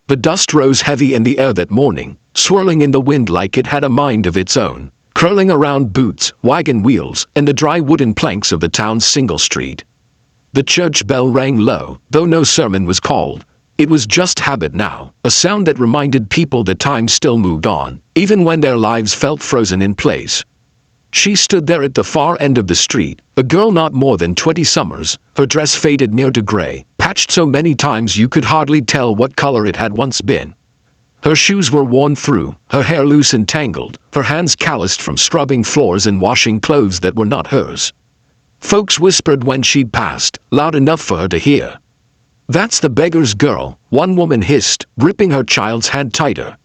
The dust rose heavy in the air that morning, swirling in the wind like it had a mind of its own, curling around boots, wagon wheels, and the dry wooden planks of the town's single street. The church bell rang low, though no sermon was called. It was just habit now, a sound that reminded people that time still moved on, even when their lives felt frozen in place. She stood there at the far end of the street, a girl not more than 20 summers, her dress faded near to gray, patched so many times you could hardly tell what color it had once been. Her shoes were worn through, her hair loose and tangled, her hands calloused from scrubbing floors and washing clothes that were not hers. Folks whispered when she'd passed, loud enough for her to hear. "That's the beggar's girl," one woman hissed, gripping her child's hand tighter.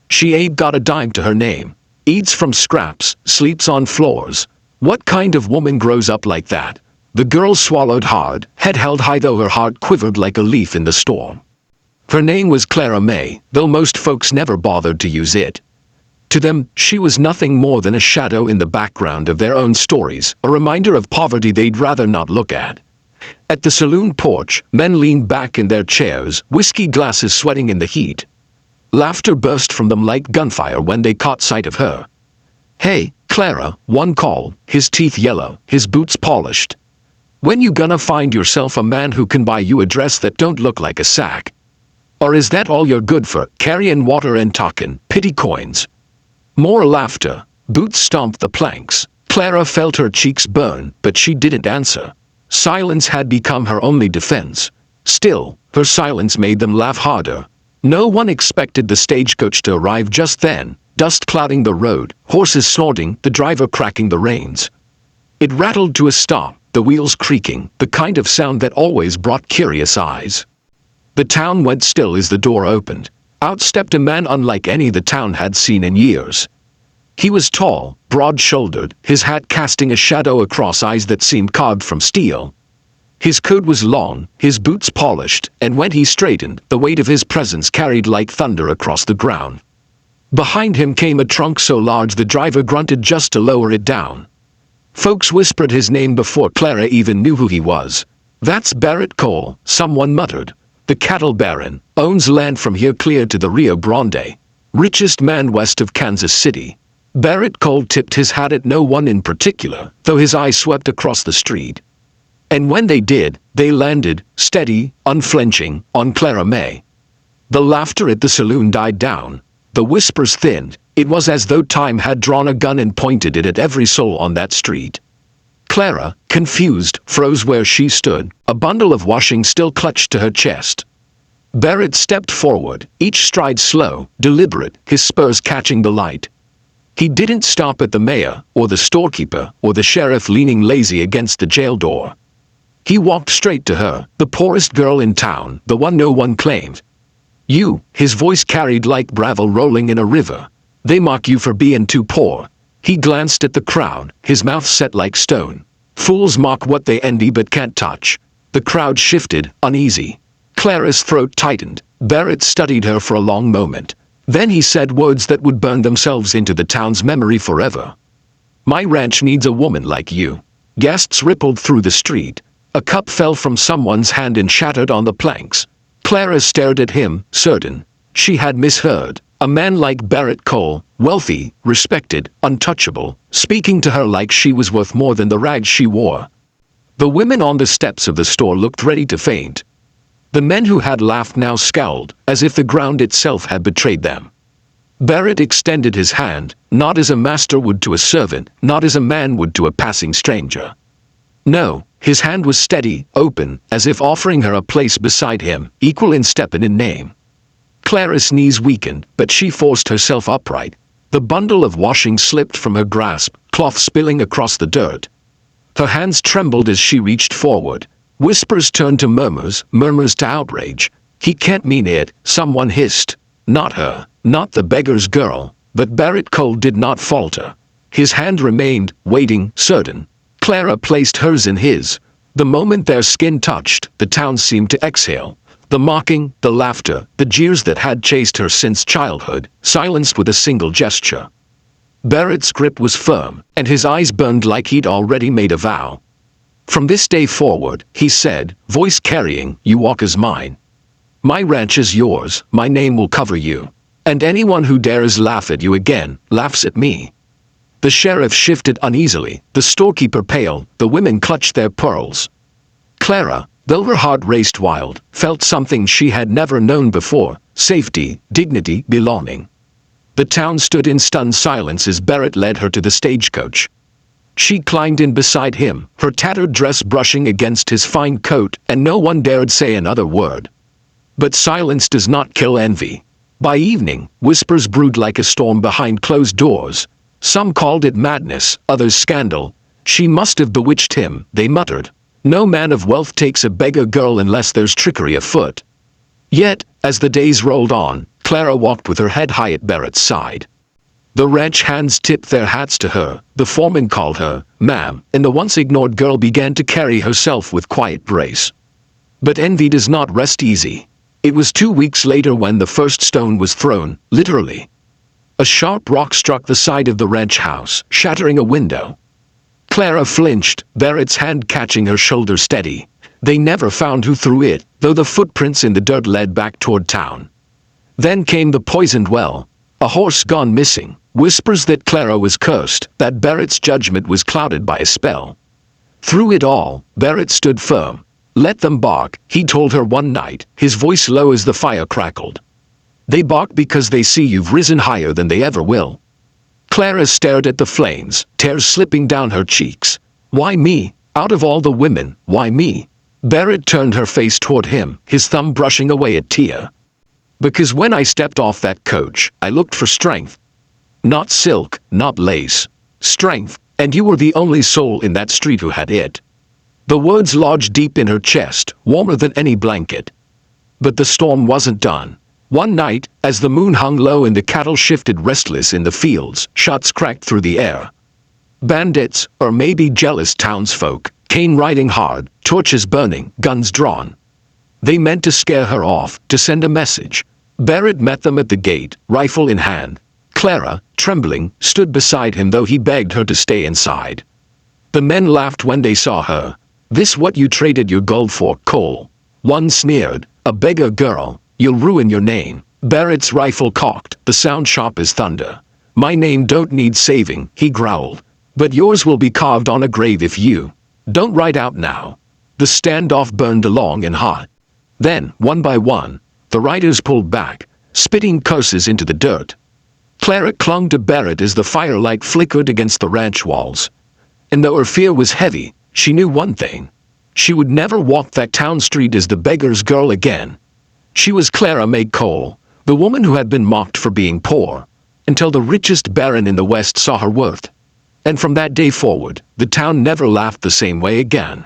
"She ain't got a dime to her name. Eats from scraps, sleeps on floors. What kind of woman grows up like that?" The girl swallowed hard, head held high though her heart quivered like a leaf in the storm. Her name was Clara May, though most folks never bothered to use it. To them, she was nothing more than a shadow in the background of their own stories, a reminder of poverty they'd rather not look at. At the saloon porch, men leaned back in their chairs, whiskey glasses sweating in the heat. Laughter burst from them like gunfire when they caught sight of her. "Hey, Clara," one called, his teeth yellow, his boots polished. "When you gonna find yourself a man who can buy you a dress that don't look like a sack? Or is that all you're good for, carryin' water and talkin' pity coins?" More laughter. Boots stomped the planks. Clara felt her cheeks burn, but she didn't answer. Silence had become her only defense. Still, her silence made them laugh harder. No one expected the stagecoach to arrive just then, dust clouding the road, horses snorting, the driver cracking the reins. It rattled to a stop, the wheels creaking, the kind of sound that always brought curious eyes. The town went still as the door opened. Out stepped a man unlike any the town had seen in years. He was tall, broad-shouldered, his hat casting a shadow across eyes that seemed carved from steel. His coat was long, his boots polished, and when he straightened, the weight of his presence carried like thunder across the ground. Behind him came a trunk so large the driver grunted just to lower it down. Folks whispered his name before Clara even knew who he was. "That's Barrett Cole," someone muttered. "The cattle baron, owns land from here clear to the Rio Grande. Richest man west of Kansas City." Barrett Cole tipped his hat at no one in particular, though his eyes swept across the street. And when they did, they landed, steady, unflinching, on Clara May. The laughter at the saloon died down. The whispers thinned. It was as though time had drawn a gun and pointed it at every soul on that street. Clara, confused, froze where she stood, a bundle of washing still clutched to her chest. Barrett stepped forward, each stride slow, deliberate, his spurs catching the light. He didn't stop at the mayor, or the storekeeper, or the sheriff leaning lazy against the jail door. He walked straight to her, the poorest girl in town, the one no one claimed. "You," his voice carried like gravel rolling in a river. "They mock you for being too poor." He glanced at the crowd, his mouth set like stone. "Fools mock what they envy but can't touch." The crowd shifted, uneasy. Clara's throat tightened. Barrett studied her for a long moment. Then he said words that would burn themselves into the town's memory forever. "My ranch needs a woman like you." Gasps rippled through the street. A cup fell from someone's hand and shattered on the planks. Clara stared at him, certain. She had misheard. A man like Barrett Cole, wealthy, respected, untouchable, speaking to her like she was worth more than the rags she wore. The women on the steps of the store looked ready to faint. The men who had laughed now scowled, as if the ground itself had betrayed them. Barrett extended his hand, not as a master would to a servant, not as a man would to a passing stranger. No, his hand was steady, open, as if offering her a place beside him, equal in step and in name. Clara's knees weakened, but she forced herself upright. The bundle of washing slipped from her grasp, cloth spilling across the dirt. Her hands trembled as she reached forward. Whispers turned to murmurs, murmurs to outrage. "He can't mean it," someone hissed. Not her, not the beggar's girl. But Barrett Cole did not falter. His hand remained, waiting, certain. Clara placed hers in his. The moment their skin touched, the town seemed to exhale. The mocking, the laughter, the jeers that had chased her since childhood, silenced with a single gesture. Barrett's grip was firm, and his eyes burned like he'd already made a vow. "From this day forward," he said, voice carrying, "you walk as mine." My ranch is yours, my name will cover you. And anyone who dares laugh at you again, laughs at me." The sheriff shifted uneasily, the storekeeper pale, the women clutched their pearls. Clara, though her heart raced wild, felt something she had never known before: safety, dignity, belonging. The town stood in stunned silence as Barrett led her to the stagecoach. She climbed in beside him, her tattered dress brushing against his fine coat, and no one dared say another word. But silence does not kill envy. By evening, whispers brewed like a storm behind closed doors. Some called it madness, others scandal. She must have bewitched him, they muttered. No man of wealth takes a beggar girl unless there's trickery afoot. Yet, as the days rolled on, Clara walked with her head high at Barrett's side. The ranch hands tipped their hats to her, the foreman called her ma'am, and the once ignored girl began to carry herself with quiet grace. But envy does not rest easy. It was 2 weeks later when the first stone was thrown, literally. A sharp rock struck the side of the ranch house, shattering a window. Clara flinched, Barrett's hand catching her shoulder steady. They never found who threw it, though the footprints in the dirt led back toward town. Then came the poisoned well. A horse gone missing, whispers that Clara was cursed, that Barrett's judgment was clouded by a spell. Through it all, Barrett stood firm. "Let them bark," he told her one night, his voice low as the fire crackled. "They bark because they see you've risen higher than they ever will." Clara stared at the flames, tears slipping down her cheeks. "Why me? Out of all the women, why me?" Barrett turned her face toward him, his thumb brushing away a tear. "Because when I stepped off that coach, I looked for strength. Not silk, not lace. Strength, and you were the only soul in that street who had it." The words lodged deep in her chest, warmer than any blanket. But the storm wasn't done. One night, as the moon hung low and the cattle shifted restless in the fields, shots cracked through the air. Bandits, or maybe jealous townsfolk, came riding hard, torches burning, guns drawn. They meant to scare her off, to send a message. Barrett met them at the gate, rifle in hand. Clara, trembling, stood beside him though he begged her to stay inside. The men laughed when they saw her. "This what you traded your gold for, Cole?" One sneered, "A beggar girl. You'll ruin your name." Barrett's rifle cocked, the sound sharp as thunder. "My name don't need saving," he growled. "But yours will be carved on a grave if you don't ride out now." The standoff burned long and hot. Then, one by one, the riders pulled back, spitting curses into the dirt. Clara clung to Barrett as the firelight flickered against the ranch walls. And though her fear was heavy, she knew one thing. She would never walk that town street as the beggar's girl again. She was Clara May Cole, the woman who had been mocked for being poor, until the richest baron in the West saw her worth. And from that day forward, the town never laughed the same way again.